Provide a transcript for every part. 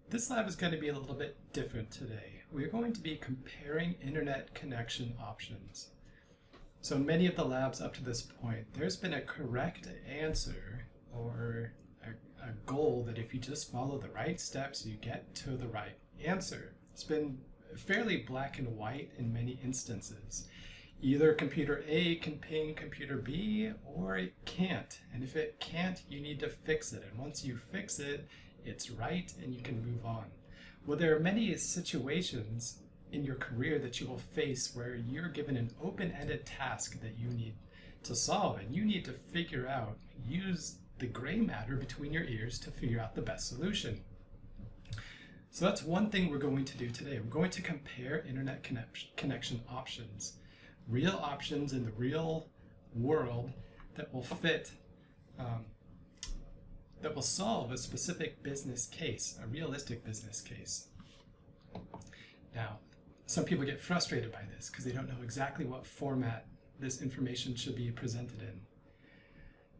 This lab is going to be a little bit different today. We're going to be comparing internet connection options. So in many of the labs up to this point, there's been a correct answer or a goal that if you just follow the right steps, you get to the right answer. It's been fairly black and white in many instances. Either computer A can ping computer B or it can't. And if it can't, you need to fix it. And once you fix it, it's right and you can move on. Well, there are many situations in your career that you will face where you're given an open-ended task that you need to solve, and you need to figure out, use the gray matter between your ears to figure out the best solution. So that's one thing we're going to do today. We're going to compare internet connection options, real options in the real world that will fit, that will solve a specific business case, a realistic business case. Now, some people get frustrated by this because they don't know exactly what format this information should be presented in.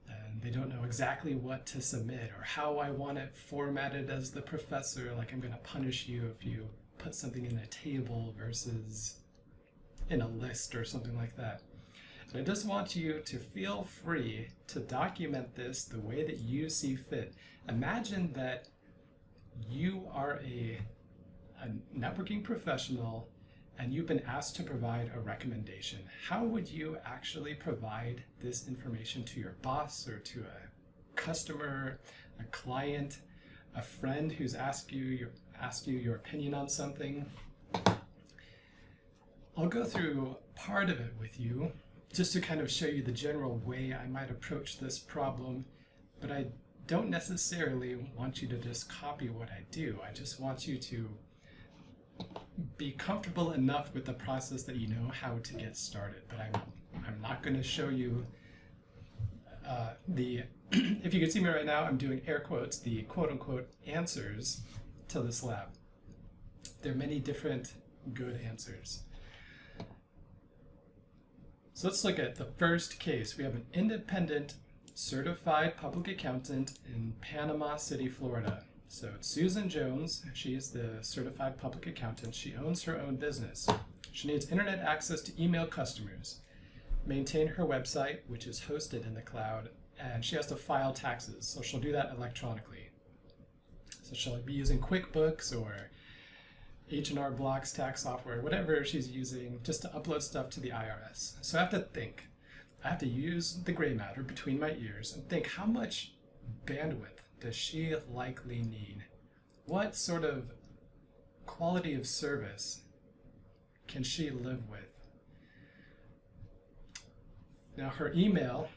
And they don't know exactly what to submit or how I want it formatted as the professor, like I'm going to punish you if you put something in a table versus in a list or something like that. And I just want you to feel free to document this the way that you see fit. Imagine that you are a networking professional and you've been asked to provide a recommendation. How would you actually provide this information to your boss or to a customer, a client, a friend who's asked you your opinion on something? I'll go through part of it with you just to kind of show you the general way I might approach this problem, but I don't necessarily want you to just copy what I do. I just want you to be comfortable enough with the process that you know how to get started. But I'm not going to show you if you can see me right now, I'm doing air quotes, the quote-unquote answers to this lab. There are many different good answers. So let's look at the first case. We have an independent certified public accountant in Panama City, Florida. So it's Susan Jones. She is the certified public accountant. She owns her own business. She needs internet access to email customers, maintain her website, which is hosted in the cloud, and she has to file taxes. So she'll do that electronically. So she'll be using QuickBooks or H&R Block's tax software, whatever she's using, just to upload stuff to the IRS. So I have to think. I have to use the gray matter between my ears and think, how much bandwidth does she likely need? What sort of quality of service can she live with? Now her email,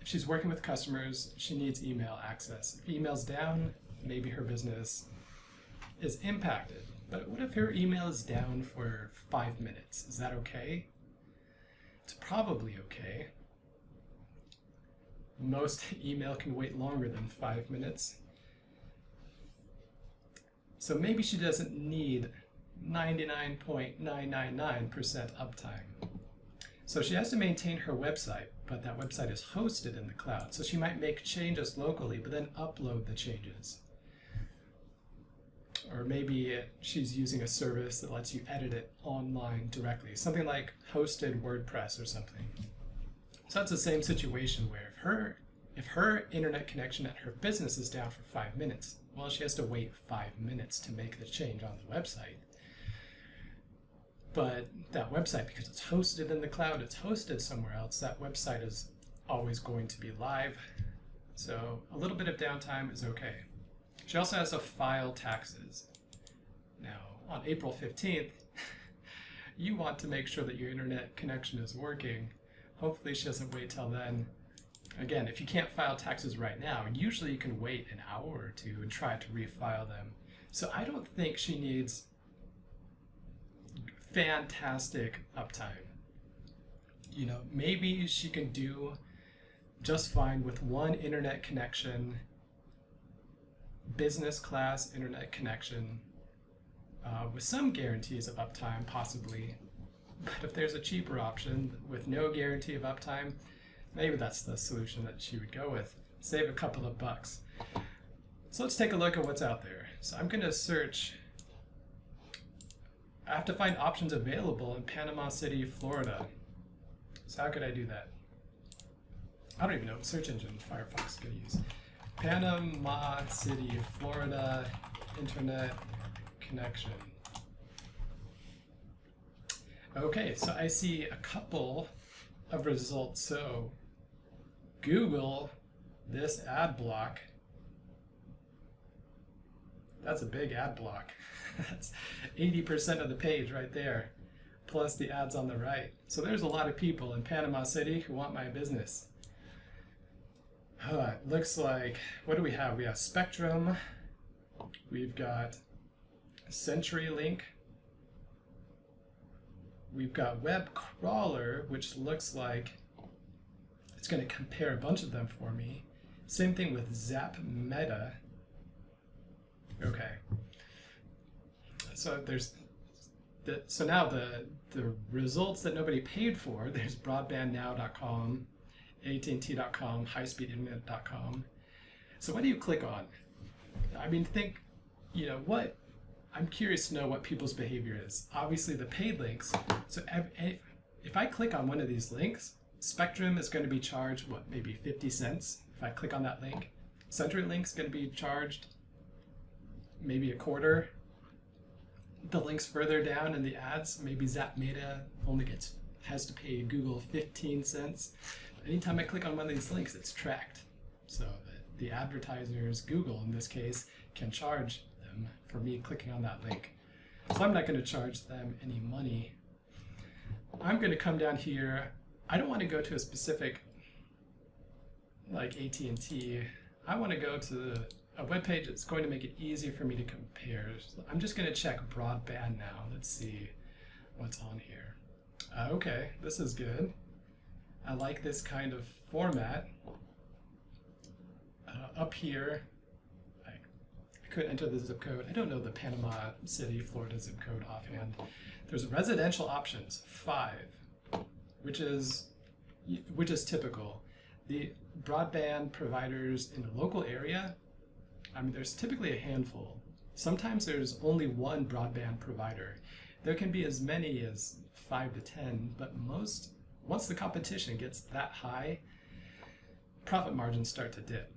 if she's working with customers, she needs email access. If email's down, maybe her business is impacted. But what if her email is down for 5 minutes? Is that okay? It's probably okay. Most email can wait longer than 5 minutes. So maybe she doesn't need 99.999% uptime. So she has to maintain her website, but that website is hosted in the cloud. So she might make changes locally, but then upload the changes. Or maybe she's using a service that lets you edit it online directly, something like hosted WordPress or something. So that's the same situation where if her internet connection at her business is down for 5 minutes, well, she has to wait 5 minutes to make the change on the website. But that website, because it's hosted in the cloud, it's hosted somewhere else, that website is always going to be live. So a little bit of downtime is okay. She also has to file taxes. Now, on April 15th, you want to make sure that your internet connection is working. Hopefully she doesn't wait till then. Again, if you can't file taxes right now, usually you can wait an hour or two and try to refile them. So I don't think she needs fantastic uptime. You know, maybe she can do just fine with one internet connection, business class internet connection, with some guarantees of uptime, possibly. But if there's a cheaper option with no guarantee of uptime, maybe that's the solution that she would go with. Save a couple of bucks. So let's take a look at what's out there. So I'm going to search. I have to find options available in Panama City, Florida. So how could I do that? I don't even know what search engine Firefox is going to use. Panama City, Florida, internet connection. Okay, so I see a couple of results. So Google this ad block. That's a big ad block. That's 80% of the page right there, plus the ads on the right. So there's a lot of people in Panama City who want my business. It looks like, what do we have? We have Spectrum, we've got CenturyLink, we've got Web Crawler, which looks like it's going to compare a bunch of them for me. Same thing with Zap Meta. Okay. So there's so now the results that nobody paid for, there's broadbandnow.com, AT&T.com, highspeedinternet.com. So what do you click on? I mean, think, what, I'm curious to know what people's behavior is. Obviously the paid links. So if I click on one of these links, Spectrum is going to be charged, what, maybe 50 cents if I click on that link. CenturyLink's going to be charged maybe a quarter. The links further down in the ads, maybe Zap Meta only has to pay Google 15 cents. Anytime I click on one of these links, it's tracked. So that the advertisers, Google in this case, can charge them for me clicking on that link. So I'm not going to charge them any money. I'm going to come down here. I don't want to go to a specific, like AT&T. I want to go to a web page that's going to make it easy for me to compare. So I'm just going to check broadband now. Let's see what's on here. Okay, this is good. I like this kind of format. Up here, I could enter the zip code. I don't know the Panama City, Florida zip code offhand. There's residential options, 5, which is typical. The broadband providers in the local area, I mean, there's typically a handful. Sometimes there's only one broadband provider. There can be as many as 5 to 10, but once the competition gets that high, profit margins start to dip.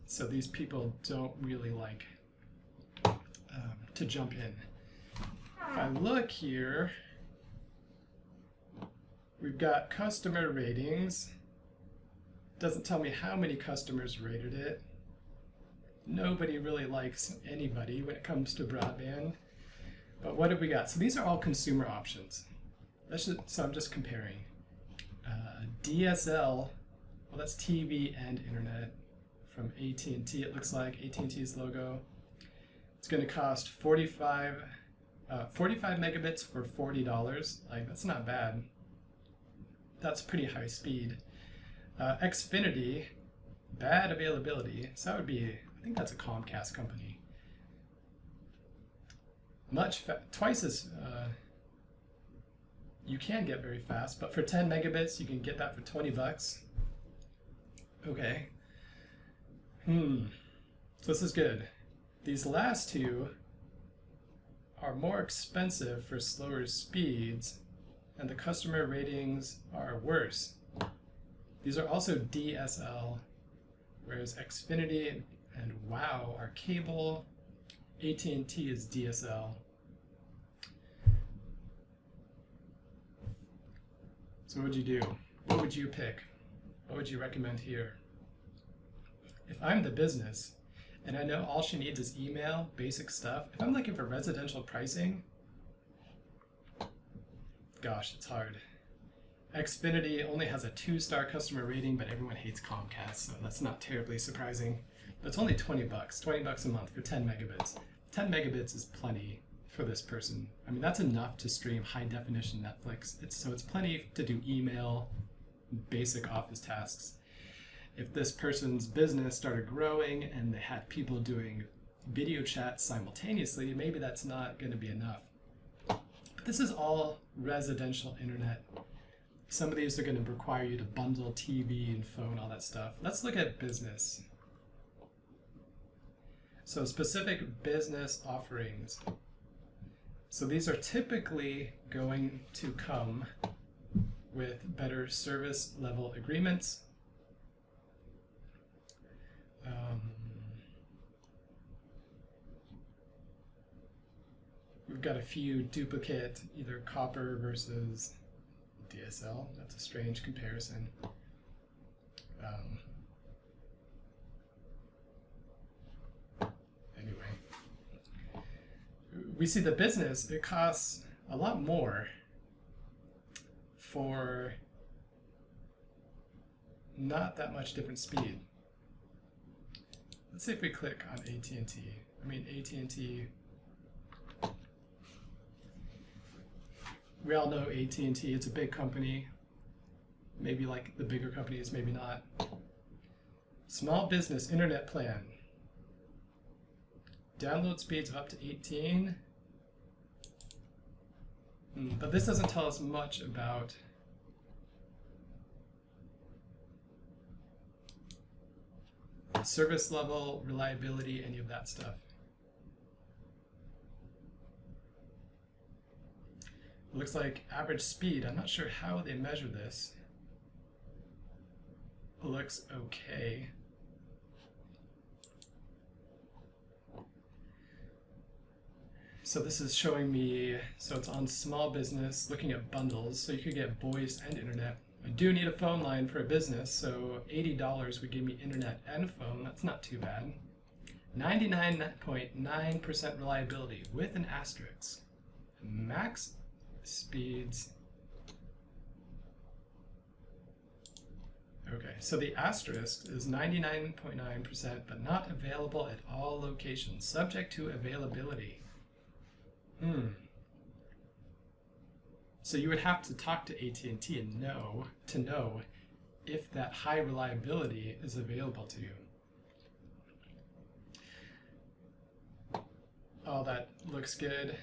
So these people don't really like to jump in. If I look here, we've got customer ratings. Doesn't tell me how many customers rated it. Nobody really likes anybody when it comes to broadband. But what have we got? So these are all consumer options. So I'm just comparing. DSL, well, that's TV and internet from AT&T. It looks like AT&T's logo. It's going to cost 45 megabits for $40. Like, that's not bad. That's pretty high speed. Xfinity, bad availability. So that would be, I think that's a Comcast company. Twice as, you can get very fast, but for 10 megabits, you can get that for 20 bucks. Okay. So this is good. These last two are more expensive for slower speeds, and the customer ratings are worse. These are also DSL, whereas Xfinity and WOW are cable. AT&T is DSL. So what would you do? What would you pick? What would you recommend here? If I'm the business and I know all she needs is email, basic stuff, if I'm looking for residential pricing, gosh, it's hard. Xfinity only has a 2-star customer rating, but everyone hates Comcast, so that's not terribly surprising. But it's only 20 bucks a month for 10 megabits. 10 megabits is plenty for this person. I mean, that's enough to stream high definition Netflix. So it's plenty to do email, basic office tasks. If this person's business started growing and they had people doing video chats simultaneously, maybe that's not going to be enough. But this is all residential internet. Some of these are going to require you to bundle TV and phone, all that stuff. Let's look at business. So specific business offerings. So these are typically going to come with better service level agreements. We've got a few duplicate, either copper versus DSL. That's a strange comparison. Anyway, we see the business, it costs a lot more for not that much different speed. Let's say if we click on AT&T. I mean, AT&T, we all know AT&T, it's a big company. Maybe like the bigger companies, maybe not. Small business internet plan. Download speeds of up to 18. But this doesn't tell us much about service level, reliability, any of that stuff. It looks like average speed. I'm not sure how they measure this. It looks okay. So this is showing me, so it's on small business, looking at bundles. So you could get voice and internet. I do need a phone line for a business, so $80 would give me internet and phone. That's not too bad. 99.9% reliability with an asterisk. Max speeds. Okay, so the asterisk is 99.9%, but not available at all locations, subject to availability. So you would have to talk to AT&T and know if that high reliability is available to you. Oh, that looks good.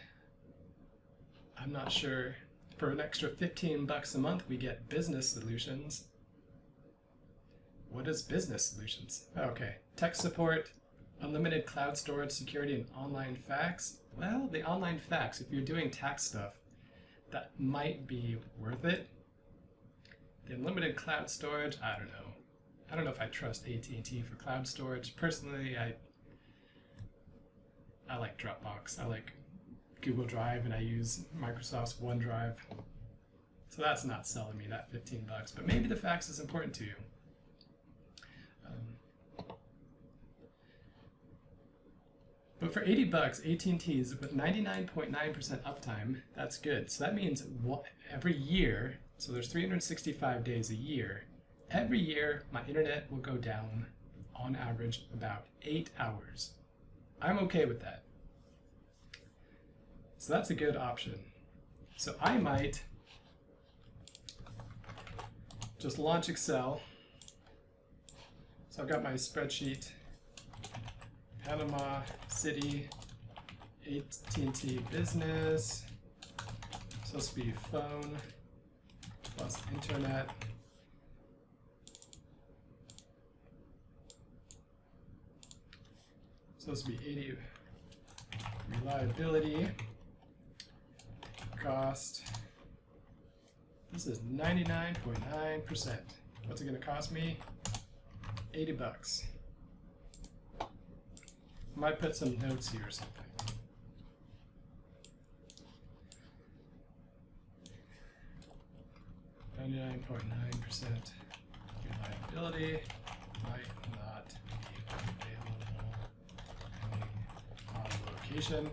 I'm not sure. For an extra $15 a month, we get business solutions. What is business solutions? Okay, tech support, unlimited cloud storage, security, and online fax. Well, the online fax, if you're doing tax stuff, that might be worth it. The unlimited cloud storage, I don't know. I don't know if I trust AT&T for cloud storage. Personally, I like Dropbox. I like Google Drive, and I use Microsoft's OneDrive. So that's not selling me that $15, but maybe the fax is important to you. But for $80, AT&T's with 99.9% uptime, that's good. So that means every year, so there's 365 days a year, every year my internet will go down on average about 8 hours. I'm okay with that. So that's a good option. So I might just launch Excel. So I've got my spreadsheet. Panama City, AT&T Business, supposed to be phone plus internet. Supposed to be 80 reliability, cost. This is 99.9%. What's it going to cost me? $80. Might put some notes here or something. .9% reliability might not be available on location.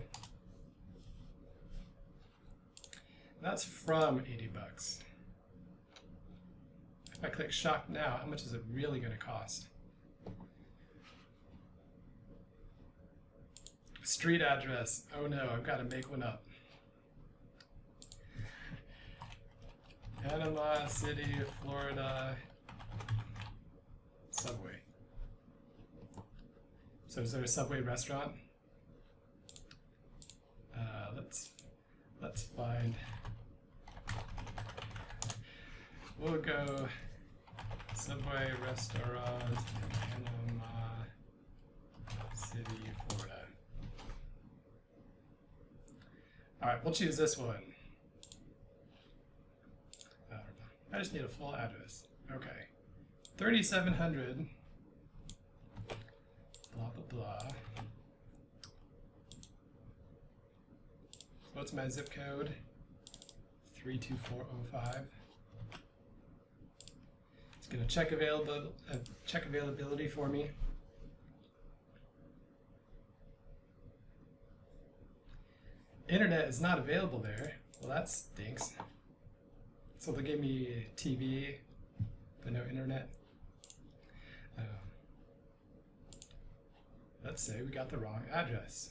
That's from $80. If I click shop now, how much is it really going to cost? Street address. Oh no, I've got to make one up. Panama City, Florida. Subway. So is there a Subway restaurant? Let's find. We'll go Subway restaurant in Panama City, Florida. All right, we'll choose this one. I just need a full address. Okay. 3700, blah, blah, blah. What's my zip code? 32405. It's going to check availability for me. Internet is not available there. Well, that stinks. So they gave me TV, but no internet. Let's say we got the wrong address.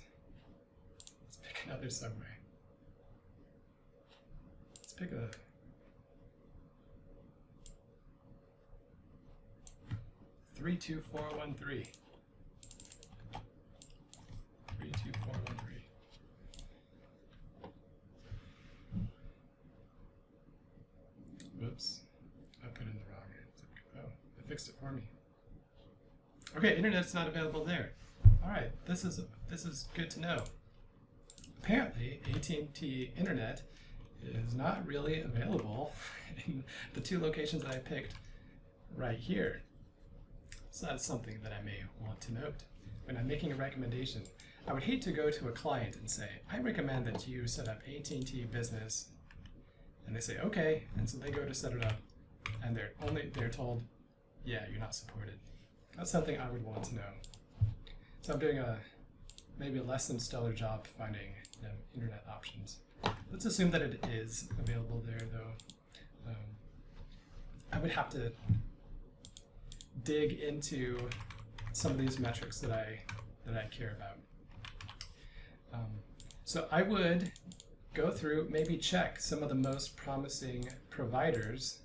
Let's pick another subway. Let's pick a... Three two four one three. 32413. Whoops, I put in the wrong zip code. Oh, it fixed it for me. Okay, internet's not available there. All right, this is good to know. Apparently, AT&T internet is not really available in the two locations that I picked right here. So that's something that I may want to note. When I'm making a recommendation, I would hate to go to a client and say, I recommend that you set up AT&T Business, and they say, okay, and so they go to set it up, and they're told, yeah, you're not supported. That's something I would want to know. So I'm doing maybe a less than stellar job finding internet options. Let's assume that it is available there, though. I would have to dig into some of these metrics that I care about. So I would go through, maybe check some of the most promising providers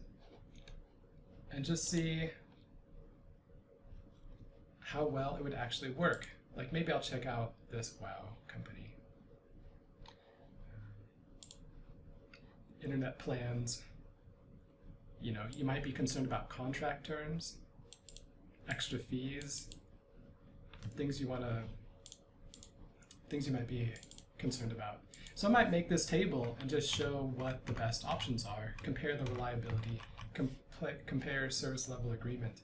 and just see how well it would actually work. Like maybe I'll check out this WOW company. Internet plans. You know, you might be concerned about contract terms, extra fees, things you might be concerned about. So I might make this table and just show what the best options are, compare the reliability, compare service level agreement.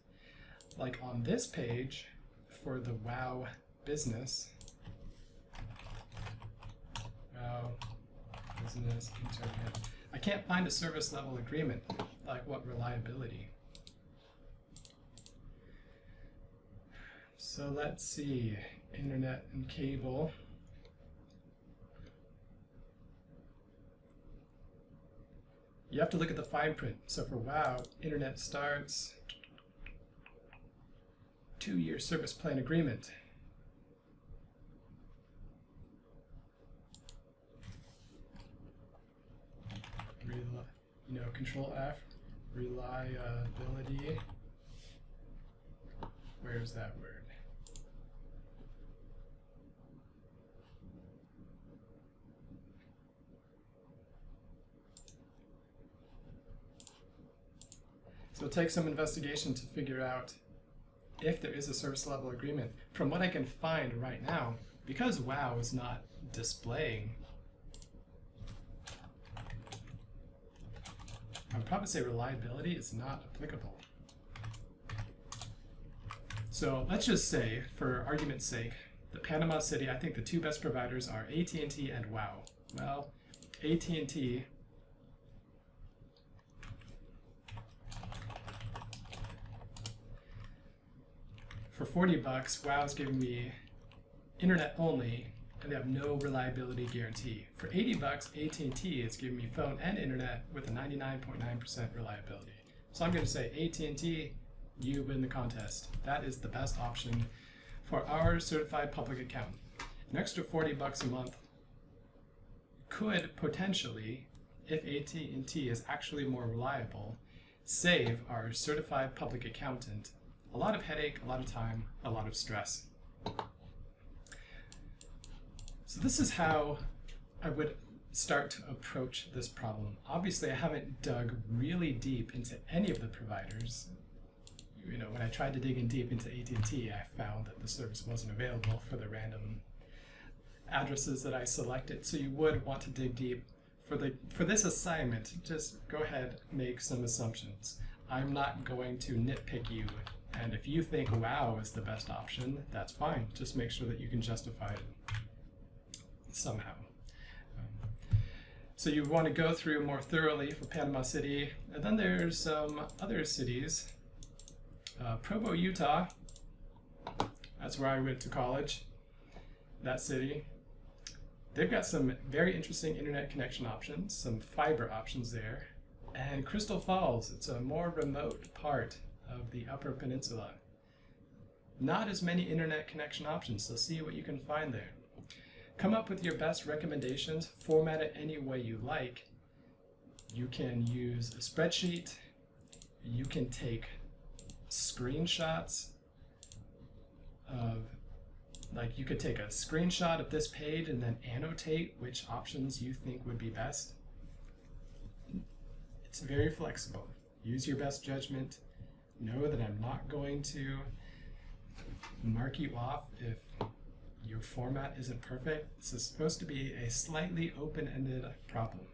Like on this page for the WOW business, WOW business internet, I can't find a service level agreement. Like what reliability? So let's see, internet and cable. You have to look at the fine print. So for WOW, internet starts 2-year service plan agreement. Control F, reliability. Where's that word? So it'll take some investigation to figure out if there is a service level agreement. From what I can find right now, because WOW is not displaying, I would probably say reliability is not applicable. So let's just say, for argument's sake, the Panama City, I think the two best providers are AT&T and WOW. Well, AT&T for $40, WOW is giving me internet only, and they have no reliability guarantee. For $80, AT&T is giving me phone and internet with a 99.9% reliability. So I'm going to say AT&T, you win the contest. That is the best option for our certified public account. An extra $40 a month could potentially, if AT&T is actually more reliable, save our certified public accountant a lot of headache, a lot of time, a lot of stress. So this is how I would start to approach this problem. Obviously, I haven't dug really deep into any of the providers. You know, when I tried to dig in deep into AT&T, I found that the service wasn't available for the random addresses that I selected, so you would want to dig deep. For this assignment, just go ahead, make some assumptions. I'm not going to nitpick you, and if you think WoW is the best option, that's fine. Just make sure that you can justify it somehow. So you want to go through more thoroughly for Panama City, and then there's some other cities. Provo, Utah, that's where I went to college, that city. They've got some very interesting internet connection options, some fiber options there. And Crystal Falls, it's a more remote part of the Upper Peninsula. Not as many internet connection options, so see what you can find there. Come up with your best recommendations, format it any way you like. You can use a spreadsheet, you can take screenshots of, like you could take a screenshot of this page and then annotate which options you think would be best. It's very flexible. Use your best judgment. Know that I'm not going to mark you off if your format isn't perfect. This is supposed to be a slightly open-ended problem.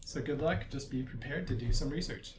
So good luck, just be prepared to do some research.